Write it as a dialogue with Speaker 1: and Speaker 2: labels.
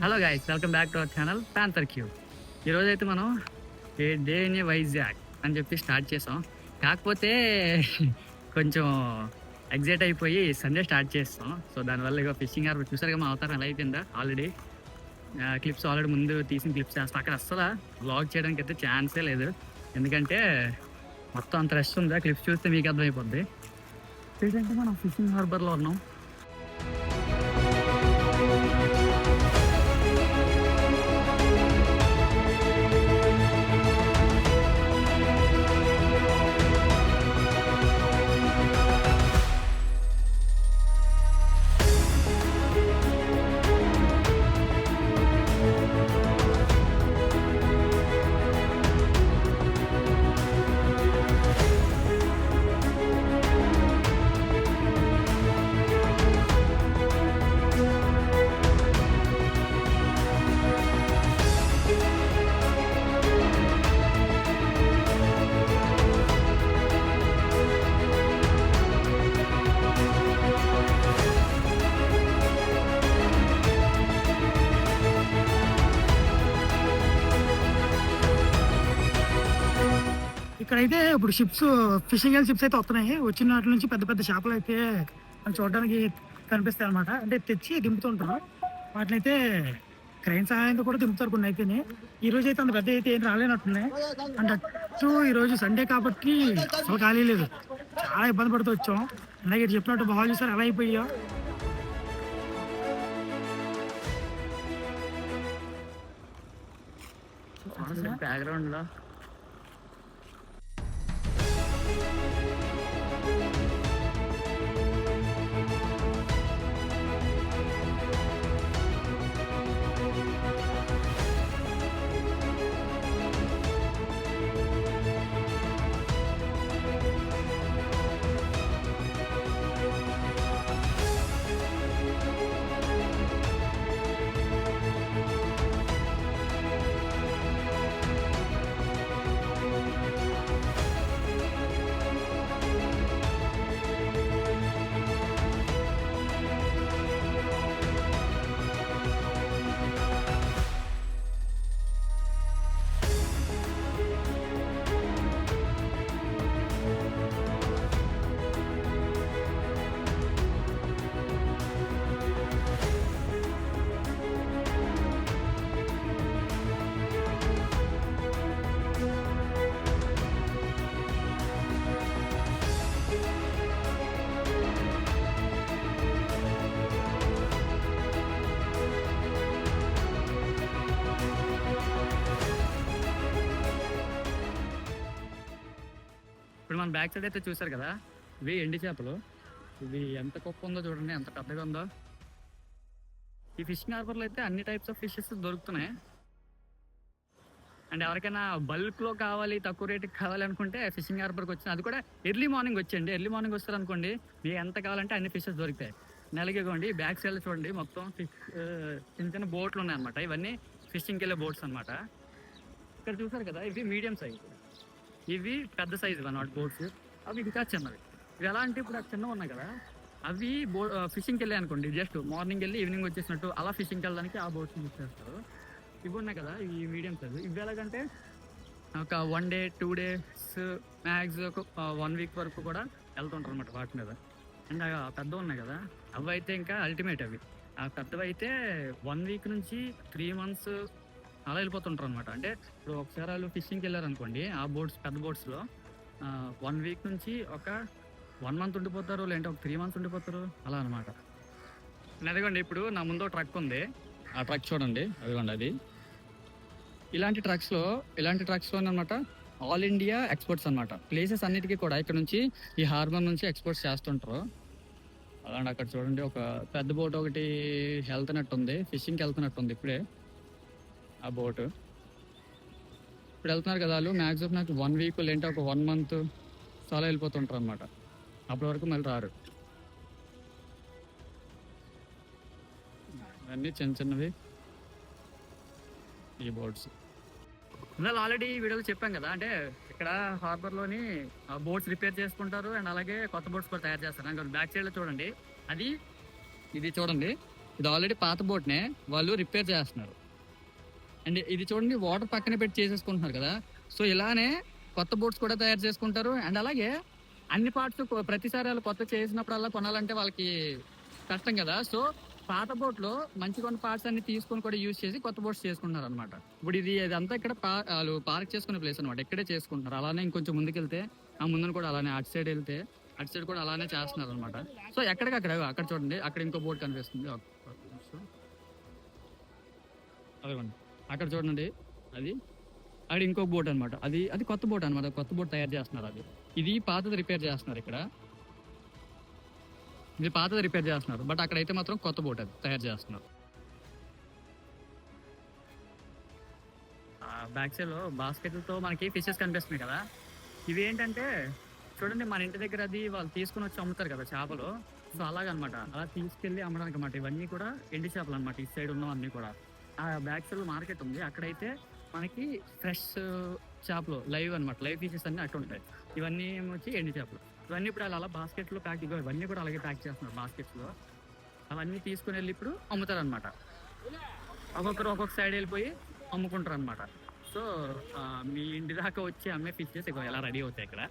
Speaker 1: Hello guys, welcome back to our channel Panther Q. ఈరోజు అయితే మనం ఏ డే ఇన్ వైజాగ్ అని చెప్పి స్టార్ట్ చేసాం. కాకపోతే కొంచెం ఎగ్జైట్ అయిపోయి సండే స్టార్ట్ చేస్తాం. సో దానివల్ల ఇక ఫిషింగ్ హార్బర్ చూసారుగా మా అవతారం ఎలా అయిపోయిందా. ఆల్రెడీ క్లిప్స్ ఆల్రెడీ ముందు తీసిన క్లిప్స్ వేస్తాం. అక్కడ అస్సలు వ్లాగ్ చేయడానికి అయితే ఛాన్సే లేదు, ఎందుకంటే మొత్తం అంత రష్ ఉందా. క్లిప్స్ చూస్తే మీకు అర్థమైపోద్ది. ఏంటంటే మనం ఫిషింగ్ హార్బర్లో ఉన్నాం.
Speaker 2: ఇక్కడైతే ఇప్పుడు ఫిషింగ్ షిప్స్ అయితే వస్తున్నాయి. వచ్చిన వాటి నుంచి పెద్ద పెద్ద చేపలు అయితే చూడడానికి కనిపిస్తాయి అనమాట. అంటే తెచ్చి దింపుతుంటారు. వాటిని అయితే క్రెయిన్ సహాయంతో కూడా దింపుతారు కొన్ని అయితే. ఈ రోజు అయితే అంత పెద్ద అయితే ఏం రాలేనట్టున్నాయి. అంటే అటు ఈరోజు సండే కాబట్టి అసలు ఖాళీ లేదు, చాలా ఇబ్బంది పడుతూ వచ్చాం. అలాగే చెప్పినట్టు బాగా చూసారు ఎలా అయిపోయా.
Speaker 1: బ్యాక్గ్రౌండ్ లో ఇప్పుడు మన బ్యాక్ సైడ్ అయితే చూసారు కదా, ఇవి ఎండి చేపలు. ఇవి ఎంత గొప్ప ఉందో చూడండి, ఎంత పెద్దగా ఉందో. ఈ ఫిషింగ్ హార్బర్లో అయితే అన్ని టైప్స్ ఆఫ్ ఫిషెస్ దొరుకుతున్నాయి. అండ్ ఎవరికైనా బల్క్లో కావాలి, తక్కువ రేటుకి కావాలి అనుకుంటే ఫిషింగ్ హార్బర్కి వచ్చిన, అది కూడా ఎర్లీ మార్నింగ్ వచ్చేయండి. ఎర్లీ మార్నింగ్ వస్తారు అనుకోండి, మీకు ఎంత కావాలంటే అన్ని ఫిషెస్ దొరుకుతాయి. నెలకిగోండి బ్యాక్ సైడ్ చూడండి, మొత్తం చిన్న చిన్న బోట్లు ఉన్నాయన్నమాట. ఇవన్నీ ఫిషింగ్కి వెళ్ళే బోట్స్ అనమాట. ఇక్కడ చూసారు కదా, ఇవి మీడియం సైజ్, ఇవి పెద్ద సైజు అన్నమాట బోట్స్. అవి ఇంకా చిన్నవి. ఇవి ఎలా అంటే ఇప్పుడు చిన్నవి ఉన్నాయి కదా, అవి ఫిషింగ్కి వెళ్ళాయి అనుకోండి, జస్ట్ మార్నింగ్ వెళ్ళి ఈవినింగ్ వచ్చేసినట్టు అలా ఫిషింగ్కి వెళ్ళడానికి ఆ బోట్స్ యూజ్ చేస్తారు. ఇవి ఉన్నాయి కదా, ఈ మీడియం సైజు. ఇవి ఎలాగంటే ఒక 1 day 2 days మ్యాక్స్ ఒక 1 week వరకు కూడా వెళ్తుంటారు అనమాట వాటి మీద. అండ్ పెద్దవి ఉన్నాయి కదా, అవి అయితే ఇంకా అల్టిమేట్. అవి ఆ పెద్దవి అయితే 1 week నుంచి 3 months అలా వెళ్ళిపోతుంటారు అనమాట. అంటే ఇప్పుడు ఒకసారి వాళ్ళు ఫిషింగ్కి వెళ్ళారు అనుకోండి, ఆ బోట్స్ పెద్ద బోట్స్లో 1 week నుంచి ఒక 1 month ఉండిపోతారు, లేదంటే ఒక 3 months ఉండిపోతారు, అలా అనమాట. అదిగోండి ఇప్పుడు నా ముందు ట్రక్ ఉంది, ఆ ట్రక్ చూడండి, అదిగోండి అది. ఇలాంటి ట్రక్స్లో అనమాట ఆల్ ఇండియా ఎక్స్పోర్ట్స్ అనమాట. ప్లేసెస్ అన్నిటికీ కూడా ఇక్కడ నుంచి ఈ హార్బర్ నుంచి ఎక్స్పోర్ట్స్ చేస్తుంటారు. అలాంటి అక్కడ చూడండి ఒక పెద్ద బోట్ ఒకటి వెళ్తున్నట్టుంది, ఫిషింగ్కి వెళ్తున్నట్టుంది ఇప్పుడే ఆ బోటు. ఇప్పుడు వెళ్తున్నారు కదా వాళ్ళు, మ్యాక్సిమం నాకు 1 week లేదంటే ఒక 1 month చాలా వెళ్ళిపోతుంటారు అనమాట. అప్పటి వరకు మళ్ళీ రారు. అన్నీ చిన్న చిన్నవి ఈ బోట్స్. ఇందులో ఆల్రెడీ వీడియోలో చెప్పాం కదా, అంటే ఇక్కడ హార్బర్లోని బోట్స్ రిపేర్ చేసుకుంటారు అండ్ అలాగే కొత్త బోట్స్ కూడా తయారు చేస్తారు. బ్యాక్ సైడ్లో చూడండి, ఇది చూడండి, ఇది ఆల్రెడీ పాత బోట్నే వాళ్ళు రిపేర్ చేస్తున్నారు. అండ్ ఇది చూడండి వాటర్ పక్కన పెట్టి చేసేసుకుంటున్నారు కదా. సో ఇలానే కొత్త బోట్స్ కూడా తయారు చేసుకుంటారు. అండ్ అలాగే అన్ని పార్ట్స్ ప్రతిసారి వాళ్ళు కొత్త చేసినప్పుడల్లా కొనాలంటే వాళ్ళకి కష్టం కదా. సో పాత బోట్లో మంచి కొన్ని పార్ట్స్ అన్ని తీసుకొని కూడా యూజ్ చేసి కొత్త బోట్స్ చేసుకుంటున్నారు అనమాట. ఇప్పుడు ఇదంతా ఇక్కడ వాళ్ళు పార్క్ చేసుకునే ప్లేస్ అనమాట. ఇక్కడే చేసుకుంటున్నారు. అలానే ఇంకొంచెం ముందుకెళ్తే ఆ ముందున కూడా అలానే అటు సైడ్ వెళ్తే అటు సైడ్ కూడా అలానే చేస్తున్నారు అనమాట. సో ఎక్కడికక్కడ అక్కడ చూడండి, అక్కడ ఇంకో బోట్ కనిపిస్తుంది. అదిగోండి అక్కడ చూడండి, అది అక్కడ ఇంకో బోట్ అనమాట. అది అది కొత్త బోట్ అనమాట. కొత్త బోట్ తయారు చేస్తున్నారు. అది ఇది పాతది రిపేర్ చేస్తున్నారు. ఇక్కడ ఇది పాతది రిపేర్ చేస్తున్నారు, బట్ అక్కడైతే మాత్రం కొత్త బోట్ అది తయారు చేస్తున్నారు. బ్యాక్ సైడ్ లో బాస్కెట్లతో మనకి ఫిషెస్ కనిపిస్తున్నాయి కదా. ఇవి ఏంటంటే చూడండి, మన ఇంటి దగ్గర అది వాళ్ళు తీసుకుని వచ్చి అమ్ముతారు కదా చేపలు. సో అలాగనమాట, అలా తీసుకెళ్ళి అమ్మడానికి అనమాట. ఇవన్నీ కూడా ఎండి చేపలు అనమాట. ఈ సైడ్ ఉన్నవన్నీ కూడా. ఆ బ్యాక్ సైడ్ మార్కెట్ ఉంది, అక్కడైతే మనకి ఫ్రెష్ చేపలు లైవ్ అనమాట. లైవ్ ఫిషెస్ అన్ని అక్కడ ఉంటాయి. ఇవన్నీ వచ్చి ఎండి చేపలు. ఇవన్నీ ఇప్పుడు అలా బాస్కెట్లో ప్యాక్, ఇవన్నీ కూడా అలాగే ప్యాక్ చేస్తున్నారు బాస్కెట్స్లో. అవన్నీ తీసుకుని వెళ్ళి ఇప్పుడు అమ్ముతారు అనమాట. ఒక్కొక్కరు ఒక్కొక్క సైడ్ వెళ్ళిపోయి అమ్ముకుంటారు అనమాట. సో మీ ఇంటి దాకా వచ్చి అమ్మే ఫిషెస్ ఎలా రెడీ అవుతాయి ఇక్కడ.